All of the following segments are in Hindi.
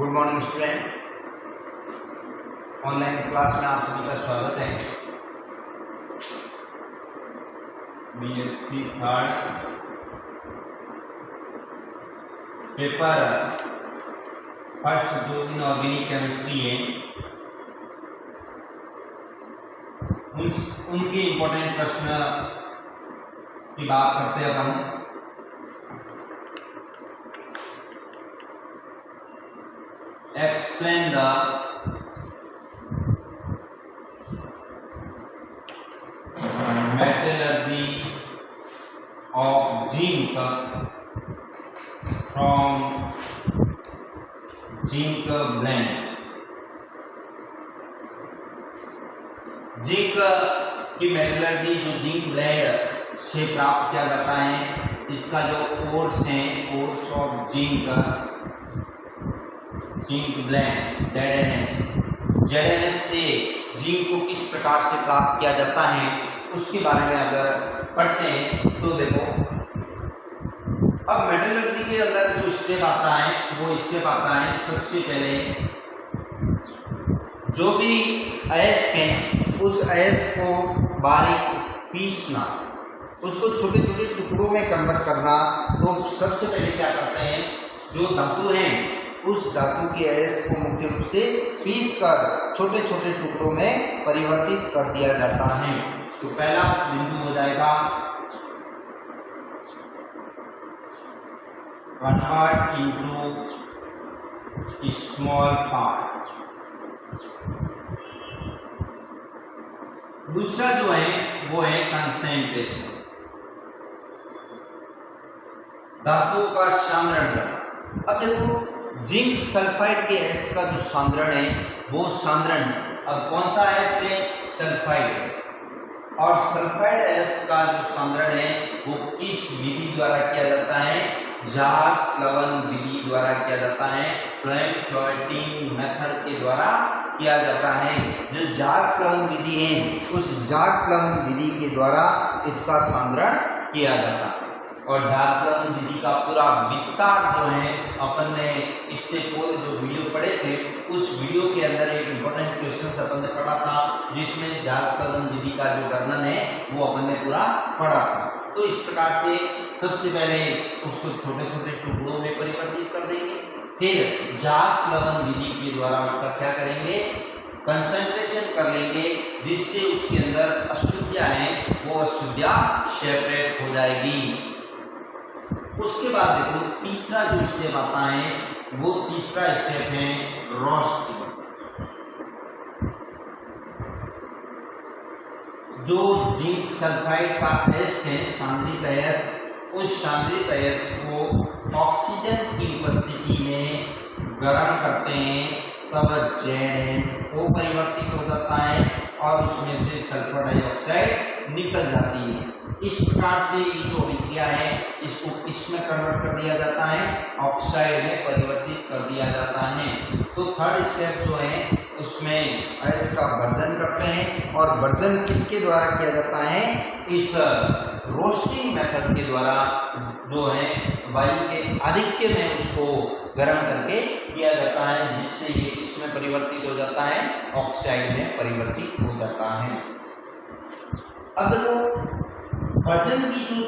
Good morning student, online class में आप सभी का स्वागत है। बीएससी थर्ड पेपर फर्स्ट जो इनऑर्गेनिक केमिस्ट्री है उनके इम्पोर्टेंट प्रश्न की बात करते हैं अपन। Explain the metallurgy of zinc from zinc blend। Zinc की मेटलर्जी जो जिंक ब्लेंड से प्राप्त किया जाता है, इसका जो कोर्स है, कोर्स ऑफ जिंक ब्लेंड जेडएनएस से जिंक को किस प्रकार से प्राप्त किया जाता है उसके बारे में अगर पढ़ते हैं तो देखो, अब मेटलर्जी के अंदर जो स्टेप आता है वो स्टेप आता है सबसे पहले जो भी अयस्क है उस अयस्क को बारीक पीसना, उसको छोटे छोटे टुकड़ों में कन्वर्ट करना। तो सबसे पहले क्या करते हैं, जो धातु है उस धातु के अयस्क को मुख्य रूप से पीसकर छोटे छोटे टुकड़ों में परिवर्तित कर दिया जाता है। तो पहला बिंदु हो जाएगा कन्वर्ट इनटू स्मॉल पार्ट। दूसरा जो है वो है कंसंट्रेशन, धातु का सांद्रण। अब देखो, जिंक सल्फाइड के अयस्क का जो सांद्रण है वो सांद्रण, अब कौन सा अयस्क है, सल्फाइड। और सल्फाइड अयस्क का जो सांद्रण है वो किस विधि द्वारा किया जाता है, जार प्लवन विधि द्वारा किया जाता है, फ्लेम फ्लोटिंग मेथड के द्वारा किया जाता है। जो जार प्लवन विधि है उस जार प्लवन विधि के द्वारा इसका सांद्रण किया जाता है। और जार प्लवन विधि का पूरा विस्तार जो है अपन ने इससे पूर्व जो वीडियो पढ़े थे उस वीडियो के अंदर एक इम्पोर्टेंट क्वेश्चन अपन ने पढ़ा था, जिसमें जार प्लवन विधि का जो वर्णन है वो अपन ने पूरा पढ़ा था। तो इस प्रकार से सबसे पहले उसको छोटे छोटे टुकड़ों में परिवर्तित कर देंगे, फिर जार प्लवन विधि के द्वारा उसका क्या करेंगे, कंसंट्रेशन कर लेंगे, जिससे उसके अंदर अशुद्धियां हैं वो अशुद्धियां सेपरेट हो जाएगी। उसके बाद देखो तीसरा जो स्टेप आता है वो तीसरा स्टेप है रोस्टिंग। जो जिंक सल्फाइड का अयस्क है, सांद्रित अयस्क, उस सांद्रित अयस्क को ऑक्सीजन की उपस्थिति में गर्म करते हैं, तब ZnO परिवर्तित हो जाता है और उसमें से सल्फर डाइऑक्साइड निकल जाती है। इस प्रकार से ये जो अभिक्रिया है इसको किसमें कन्वर्ट कर दिया जाता है, ऑक्साइड में परिवर्तित कर दिया जाता है। तो थर्ड स्टेप जो है उसमें अयस्क का वर्जन करते हैं, और वर्जन किसके द्वारा किया जाता है, इस रोस्टिंग मेथड के द्वारा, जो है वायु के आधिक्य में उसको गर्म करके किया जाता है, जिससे ये इसमें परिवर्तित हो जाता है, ऑक्साइड में परिवर्तित हो जाता है। अब देखो वर्जन की जो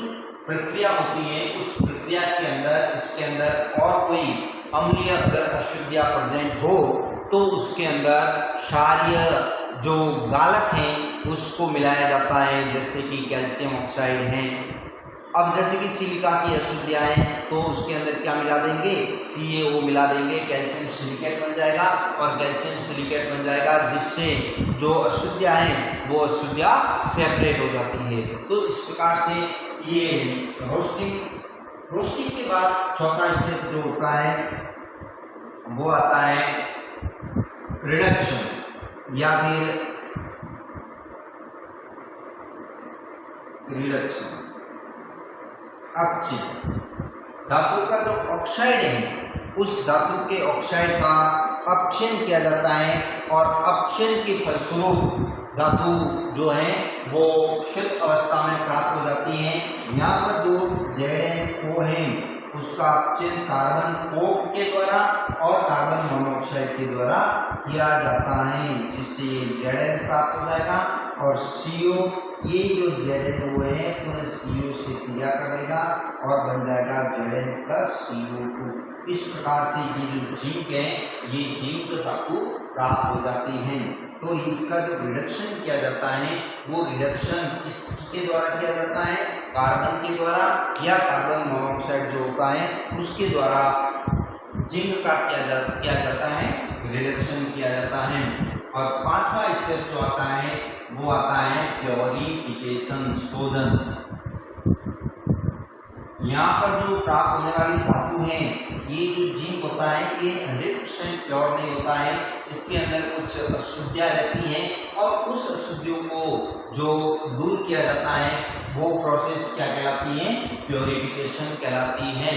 प्रक्रिया होती है उस प्रक्रिया के अंदर इसके अंदर और कोई अम्लीय अगर अशुद्धियां प्रेजेंट हो तो उसके अंदर क्षारीय जो गालक हैं उसको मिलाया जाता है, जैसे कि कैल्शियम ऑक्साइड है। अब जैसे कि सिलिका की अशुद्धियां हैं तो उसके अंदर क्या मिला देंगे, CaO मिला देंगे, कैल्शियम सिलिकेट बन जाएगा, और कैल्शियम सिलिकेट बन जाएगा जिससे जो अशुद्धियां हैं वो अशुद्धियां सेपरेट हो जाती है। तो इस प्रकार से ये रोस्टिंग के बाद चौथा स्टेप जो होता है वो आता है रिडक्शन या फिर रिडक्शन, अपक्षय। धातु का जो ऑक्साइड है उस धातु के ऑक्साइड का अपक्षय किया जाता है, और अपक्षय के फलस्वरूप धातु जो है वो शुद्ध अवस्था में प्राप्त हो जाती है। यहाँ पर जो ZnO है उसका अपचयन कार्बन कोक के द्वारा और कार्बन मोनोऑक्साइड के द्वारा किया जाता है, जिससे Zn प्राप्त हो जाएगा और CO, ये जो ZnO है उन्हें CO से क्रिया करेगा और बन जाएगा Zn प्लस CO2। इस प्रकार से ये जो जिंक है ये जिंक धातु प्राप्त हो जाती है। तो इसका जो रिडक्शन किया जाता है वो रिडक्शन किसके द्वारा किया जाता है, कार्बन के द्वारा या कार्बन मोनोऑक्साइड जो होता है उसके द्वारा जिंक का किया जाता है, रिडक्शन किया जाता है। और पांचवा स्टेप जो आता है वो आता है प्योरिफिकेशन, शोधन। यहाँ पर जो प्राप्त होने वाली धातु है, ये जो जिंक होता है ये 100% प्योर नहीं होता है, इसके अंदर कुछ अशुद्धियाँ रहती हैं और उस अशुद्धियों को जो दूर किया जाता है वो प्रोसेस क्या कहलाती है, प्योरिफिकेशन कहलाती है।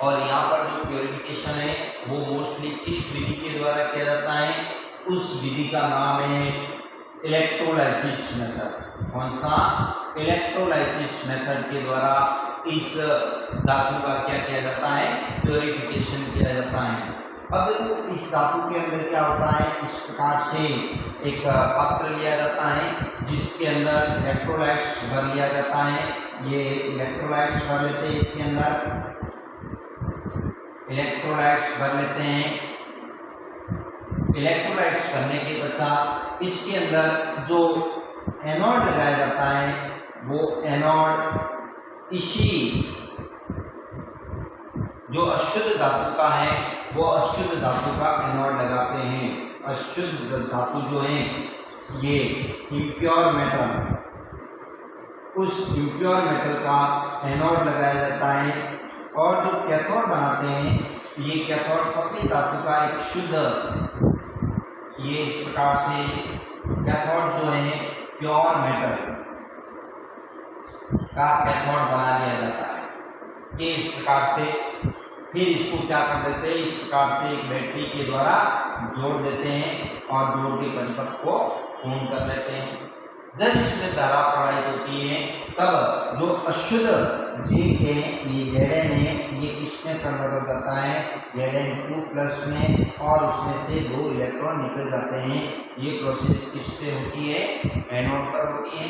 और यहाँ पर जो प्योरिफिकेशन है वो मोस्टली किस विधि के द्वारा किया जाता है, उस विधि का नाम है इलेक्ट्रोलाइसिस मेथड। कौन सा, इलेक्ट्रोलाइसिस मेथड के द्वारा इस धातु का क्या किया जाता है, प्योरिफिकेशन किया जाता है। अब देखो इस धातु के अंदर क्या होता है, इस प्रकार से एक पात्र लिया जाता है जिसके अंदर इलेक्ट्रोलाइट्स भर लिया जाता है। ये इलेक्ट्रोलाइट्स भर लेते हैं, इसके अंदर इलेक्ट्रोलाइट्स भर लेते हैं। इलेक्ट्रोलाइट्स भरने के पश्चात इसके अंदर जो एनोड लगाया जाता है वो एनोड इसी जो अशुद्ध धातु का है वो अशुद्ध धातु का एनोड लगाते हैं। अशुद्ध धातु जो है ये इम्प्योर मेटल, उस इम्प्योर मेटल का एनोड लगाया जाता है। और जो कैथोड बनाते हैं ये कैथोड पतली धातु का एक शुद्ध, ये इस प्रकार से कैथोड जो है प्योर मेटल का कैथोड बना लिया जाता है। ये इस प्रकार से फिर इसको क्या कर देते हैं, इस प्रकार से एक बैटरी के द्वारा जोड़ देते हैं और जोड़ के परिपथ को पूर्ण कर लेते हैं। जब इसमें धारा प्रवाहित होती है तब जो अशुद्ध जिंक है ये Zn है, ये किसमें कन्वर्ट हो जाता है, Zn2+ में, और उसमें से 2 इलेक्ट्रॉन निकल जाते हैं। ये प्रोसेस किस पे होती है, एनोड पर होती है।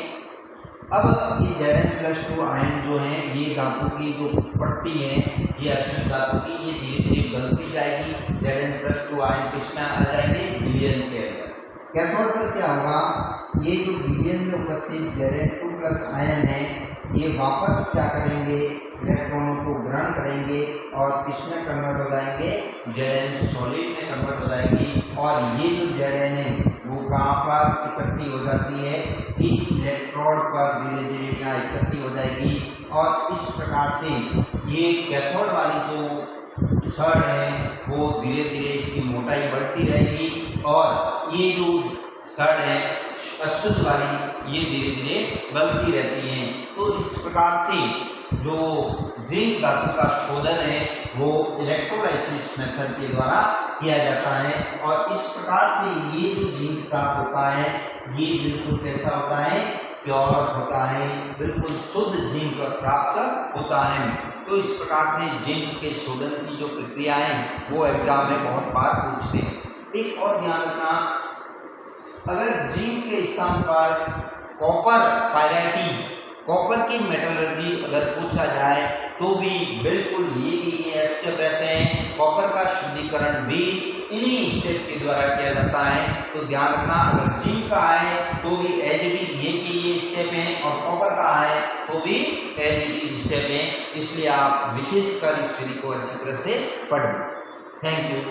अब ये Zn+2 आयन जो है ये धातु की जो पट्टी है ये अशुद्ध धातु की, ये धीरे धीरे गलती जाएगी। Zn+2 आयन किसमें आ जाएंगे, विलयन के अंदर। कैथोड पर क्या होगा, ये जो विलयन में उपस्थित Zn2+ आयन है ये वापस क्या करेंगे, इलेक्ट्रॉनों को ग्रहण करेंगे और किसमें कन्वर्ट हो जाएंगे, Zn सॉलिड में कन्वर्ट हो जाएगी। और ये जो Zn है वो कहाँ पर इकट्ठी हो जाती है, इस इलेक्ट्रोड पर धीरे धीरे यहाँ इकट्ठी हो जाएगी। और इस प्रकार से ये कैथोड वाली जो छड़ है वो धीरे धीरे इसकी मोटाई बढ़ती रहेगी और ये जो छड़ है अशुद्ध वाली ये धीरे धीरे गलती रहती है। तो इस प्रकार से जो जिंक धातु का शोधन है वो इलेक्ट्रोलाइसिस मेथड के द्वारा किया जाता है। और इस प्रकार से ये जो जिंक प्राप्त होता है ये बिल्कुल कैसा होता है, प्योर होता है, बिल्कुल शुद्ध जिंक प्राप्त होता है। तो इस प्रकार से जिंक के शोधन की जो प्रक्रिया है वो एग्जाम में बहुत बार पूछते हैं। एक और ध्यान रखना, अगर जिंक के स्थान पर कॉपर पायराइटिस, कॉपर की मेटलर्जी अगर पूछा जाए तो भी बिल्कुल ये स्टेप रहते हैं। कॉपर का शुद्धिकरण भी इन्हीं स्टेप के द्वारा किया जाता है। तो ध्यान रखना, अगर जिंक का आए तो भी एज इट इज ये स्टेप हैं और कॉपर का आए तो भी एज इट इज स्टेप हैं। इसलिए आप विशेषकर इस विधि को अच्छी तरह से पढ़ें। Thank you.